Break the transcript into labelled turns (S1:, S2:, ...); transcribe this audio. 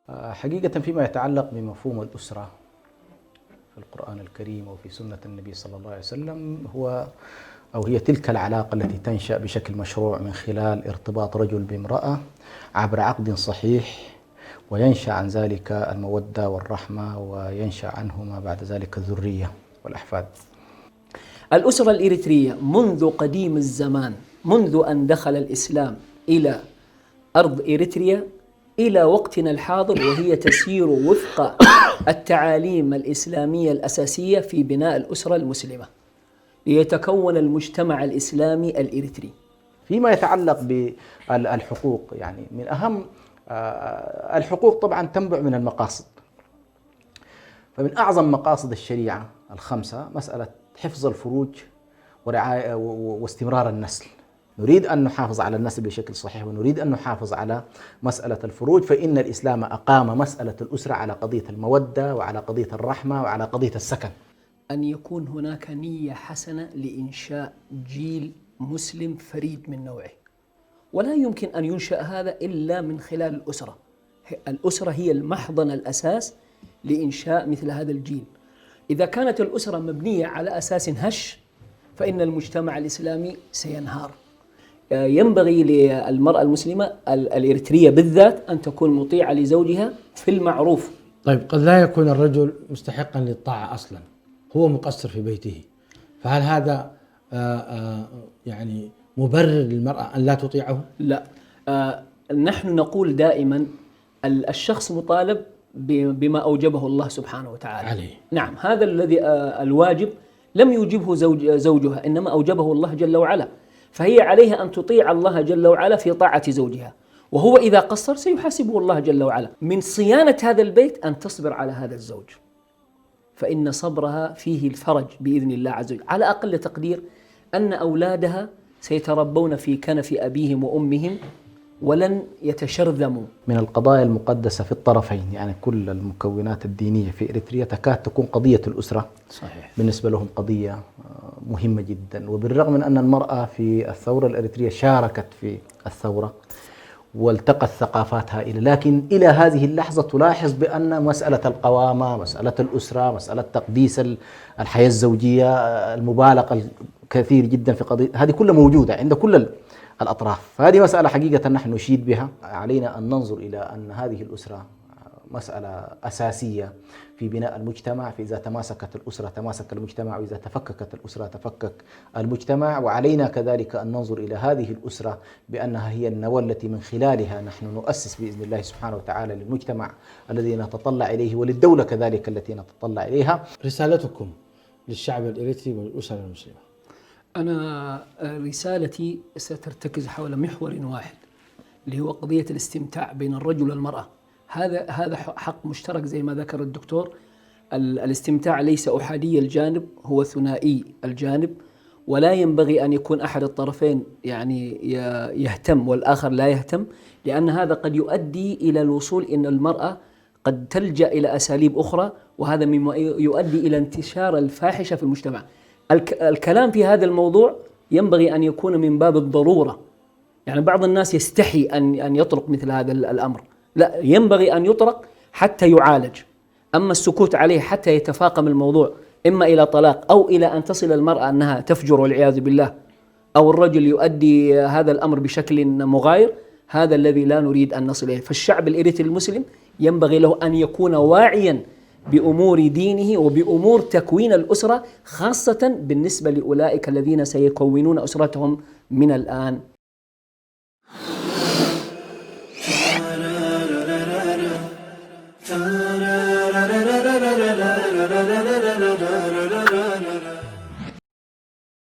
S1: حقيقة فيما يتعلق بمفهوم الأسرة في القرآن الكريم وفي سنة النبي صلى الله عليه وسلم هي تلك العلاقة التي تنشأ بشكل مشروع من خلال ارتباط رجل بامرأة عبر عقد صحيح، وينشأ عن ذلك المودة والرحمة، وينشأ عنهما بعد ذلك الذرية والأحفاد.
S2: الأسرة الإريترية منذ قديم الزمان، منذ أن دخل الإسلام إلى أرض إريتريا إلى وقتنا الحاضر، وهي تسير وفق التعاليم الإسلامية الأساسية في بناء الأسرة المسلمة ليتكون المجتمع الإسلامي الإريتري.
S1: فيما يتعلق بالحقوق، يعني من أهم الحقوق طبعا تنبع من المقاصد. فمن أعظم مقاصد الشريعة الخمسة مسألة حفظ الفروج ورعاية واستمرار النسل. نريد أن نحافظ على النسل بشكل صحيح، ونريد أن نحافظ على مسألة الفروج، فإن الإسلام أقام مسألة الأسرة على قضية المودة وعلى قضية الرحمة وعلى قضية السكن.
S2: أن يكون هناك نية حسنة لإنشاء جيل مسلم فريد من نوعه، ولا يمكن أن ينشأ هذا إلا من خلال الأسرة. الأسرة هي المحضن الأساس لإنشاء مثل هذا الجيل. إذا كانت الأسرة مبنية على أساس هش فإن المجتمع الإسلامي سينهار. ينبغي للمرأة المسلمة الإريترية بالذات أن تكون مطيعة لزوجها في المعروف.
S3: طيب، قد لا يكون الرجل مستحقا للطاعة أصلا، هو مقصر في بيته، فهل هذا يعني مبرر للمرأة أن لا تطيعه؟
S2: لا، نحن نقول دائما الشخص مطالب بما أوجبه الله سبحانه وتعالى
S3: عليه.
S2: نعم، هذا الذي الواجب لم يوجبه زوجها، إنما أوجبه الله جل وعلا، فهي عليها أن تطيع الله جل وعلا في طاعة زوجها، وهو إذا قصر سيحاسبه الله جل وعلا. من صيانة هذا البيت أن تصبر على هذا الزوج، فإن صبرها فيه الفرج بإذن الله عز وجل. على أقل تقدير أن أولادها سيتربون في كنف أبيهم وأمهم ولن يتشرذموا.
S1: من القضايا المقدسة في الطرفين، يعني كل المكونات الدينية في إريتريا تكاد تكون قضية الأسرة.
S2: صحيح.
S1: بالنسبة لهم قضية مهمة جدا، وبالرغم من أن المرأة في الثورة الإريترية شاركت في الثورة والتقت ثقافات هائلة، لكن إلى هذه اللحظة تلاحظ بأن مسألة القوامة، مسألة الأسرة، مسألة تقديس الحياة الزوجية، المبالغة الكثير جدا في قضية هذه كلها موجودة عند كل الأطراف. فهذه مسألة حقيقة نحن نشيد بها. علينا أن ننظر إلى أن هذه الأسرة مسألة أساسية في بناء المجتمع، فإذا تماسكت الأسرة تماسك المجتمع، وإذا تفككت الأسرة تفكك المجتمع. وعلينا كذلك أن ننظر إلى هذه الأسرة بأنها هي النواة التي من خلالها نحن نؤسس بإذن الله سبحانه وتعالى للمجتمع الذي نتطلع إليه، وللدولة كذلك التي نتطلع إليها.
S3: رسالتكم للشعب الإريتري والأسرة المسلمة؟
S2: أنا رسالتي سترتكز حول محور واحد، اللي هو قضية الاستمتاع بين الرجل والمرأة. هذا حق مشترك زي ما ذكر الدكتور. الاستمتاع ليس أحادي الجانب، هو ثنائي الجانب، ولا ينبغي أن يكون أحد الطرفين يعني يهتم والآخر لا يهتم، لأن هذا قد يؤدي إلى الوصول إن المرأة قد تلجأ إلى أساليب أخرى، وهذا مما يؤدي إلى انتشار الفاحشة في المجتمع. الكلام في هذا الموضوع ينبغي أن يكون من باب الضرورة، يعني بعض الناس يستحي أن يطرق مثل هذا الأمر، لا، ينبغي أن يطرق حتى يعالج. أما السكوت عليه حتى يتفاقم الموضوع إما إلى طلاق أو إلى أن تصل المرأة أنها تفجر والعياذ بالله، أو الرجل يؤدي هذا الأمر بشكل مغاير، هذا الذي لا نريد أن نصل إليه. فالشعب الإريتري المسلم ينبغي له أن يكون واعيا بأمور دينه وبأمور تكوين الأسرة، خاصة بالنسبة لأولئك الذين سيكونون أسرتهم من الآن